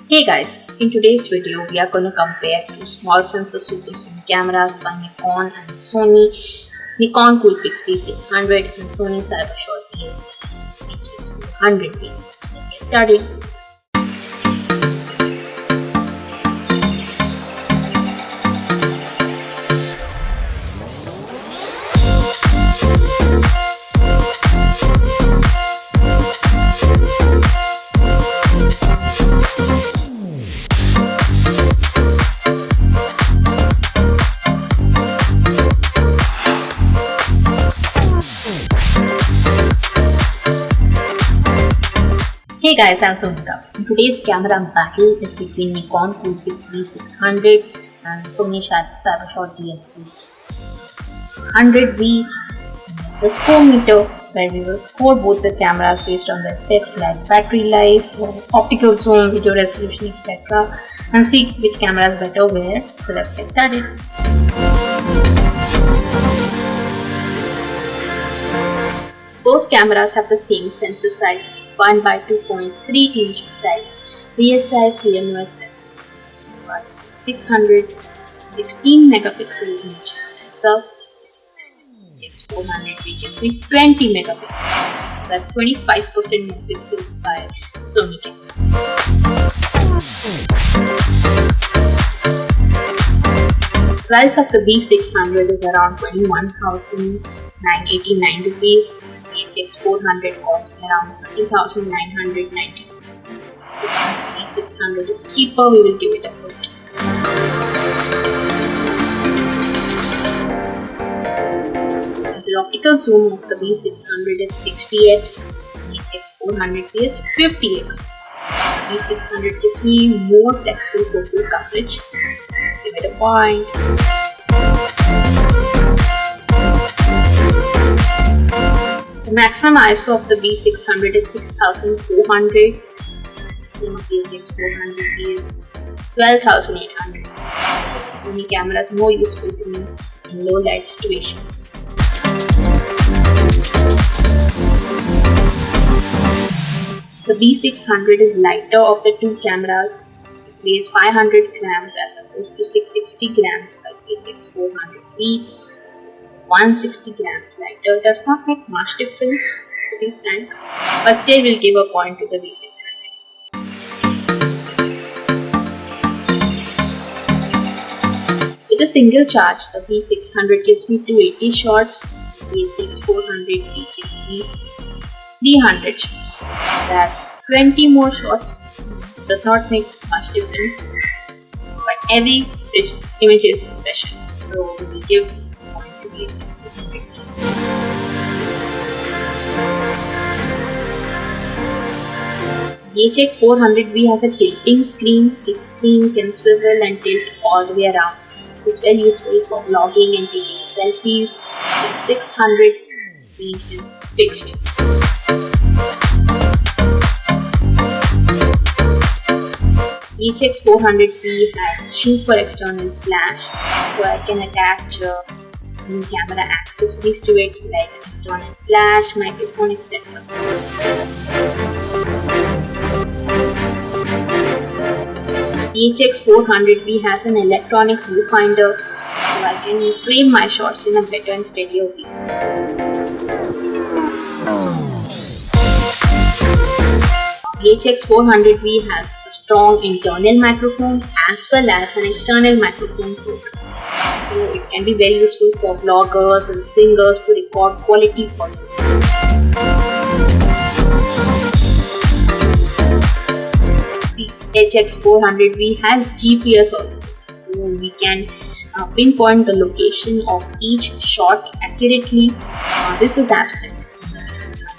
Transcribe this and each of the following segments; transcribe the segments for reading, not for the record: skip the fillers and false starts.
Hey guys, in today's video we are going to compare two small sensor superzoom cameras by Nikon and Sony. Nikon Coolpix B600 and Sony Cybershot DSC-HX400V. So let's get started. Hey guys, I'm Sonika. Today's camera battle is between Nikon Coolpix B600 and Sony Cybershot DSC-100V. The score meter, where we will score both the cameras based on their specs like battery life, optical zoom, video resolution, etc. and see which camera is better where. So let's get started. Both cameras have the same sensor size, 1 by 2.3 inch sized DSI CMOS sensor. 600 16 megapixel image sensor. HX400 gives me 20 megapixels, so that's 25% more pixels by Sony camera. Price of the B600 is around 21,989 rupees. HX400 cost me around 30,990 rupees. So since B600 is cheaper, we will give it a vote. The optical zoom of the B600 is 60x, HX400 is 50x. B600 gives me more flexible focal coverage. Let's give it a point. The maximum ISO of the B600 is 6400. Maximum of the HX400 is 12800. Sony camera is more useful to me in low light situations. The B600 is lighter of the two cameras. It weighs 500 grams as opposed to 660 grams by HX400V. So it's 160 grams lighter. It does not make much difference, to be frank, but still we'll give a point to the B600. With a single charge, the B600 gives me 280 shots. The HX400 gives me 300 shots. That's 20 more shots. Does not make much difference, but every image is special, so we will give a point to the HX400. The HX400V has a tilting screen. Its screen can swivel and tilt all the way around. It's very useful for vlogging and taking selfies. The 600 screen is fixed. HX400V has shoe for external flash, so I can attach camera accessories to it like external flash, microphone, etc. HX400V has an electronic viewfinder, so I can frame my shots in a better and steadier way. The HX400V has a strong internal microphone as well as an external microphone too. So it can be very useful for vloggers and singers to record quality audio. The HX400V has GPS also, so we can pinpoint the location of each shot accurately. This is absent in the B600.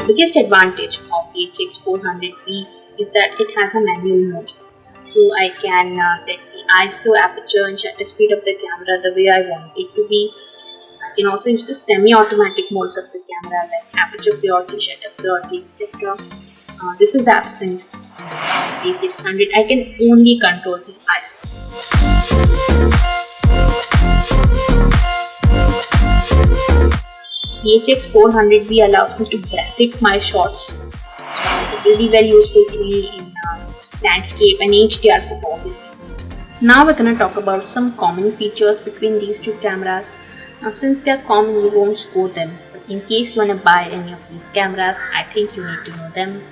The biggest advantage of the HX400V is that it has a manual mode. So I can set the ISO, aperture and shutter speed of the camera the way I want it to be. I can also use the semi-automatic modes of the camera like aperture priority, shutter priority, etc. This is absent in the B600. I can only control the ISO. The HX400V allows me to bracket my shots, so it will be very useful to me in landscape and HDR photography. Now we're going to talk about some common features between these two cameras. Now since they are common, we won't score them, but in case you want to buy any of these cameras, I think you need to know them.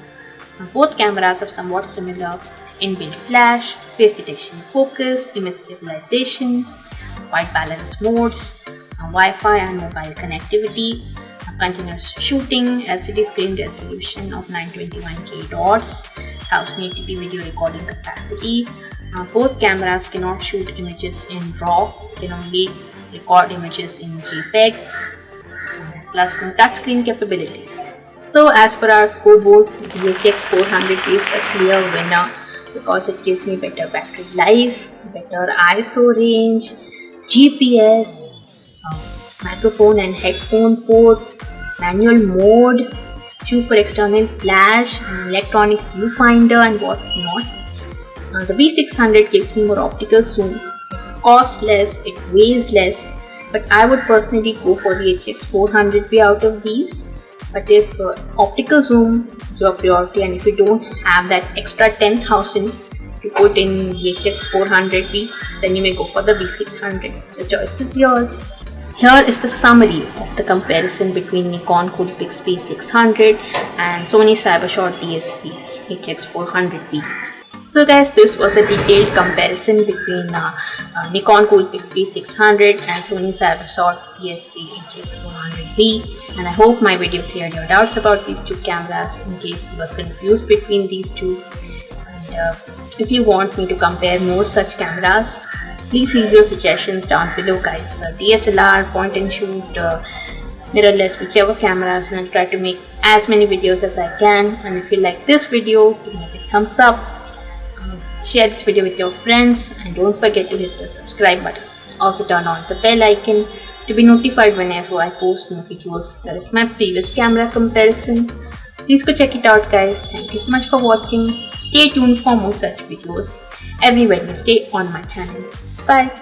Both cameras are somewhat similar: inbuilt flash, face detection, focus, image stabilization, white balance modes, Wi-Fi and mobile connectivity, continuous shooting, LCD screen resolution of 921K dots, 1080p video recording capacity. Both cameras cannot shoot images in RAW, can only record images in JPEG, plus no touchscreen capabilities. So as per our scoreboard, the HX400 is the clear winner because it gives me better battery life, better ISO range, GPS, microphone and headphone port, manual mode, shoe for external flash, electronic viewfinder and whatnot. The V600 gives me more optical zoom, it costs less, it weighs less, but I would personally go for the HX400V out of these. But if optical zoom is your priority and if you don't have that extra 10,000 to put in the HX400V, then you may go for the V600. The choice is yours. Here is the summary of the comparison between Nikon Coolpix V600 and Sony Cybershot DSC HX400V. So guys, this was a detailed comparison between Nikon Coolpix V600 and Sony Cybershot DSC HX400V, and I hope my video cleared your doubts about these two cameras in case you are confused between these two. And if you want me to compare more such cameras, please leave your suggestions down below guys. DSLR, point and shoot, mirrorless, whichever cameras, and I'll try to make as many videos as I can. And if you like this video, give me a big thumbs up. Share this video with your friends and don't forget to hit the subscribe button. Also turn on the bell icon to be notified whenever I post new videos. That is my previous camera comparison. Please go check it out guys. Thank you so much for watching. Stay tuned for more such videos every Wednesday on my channel. Bye.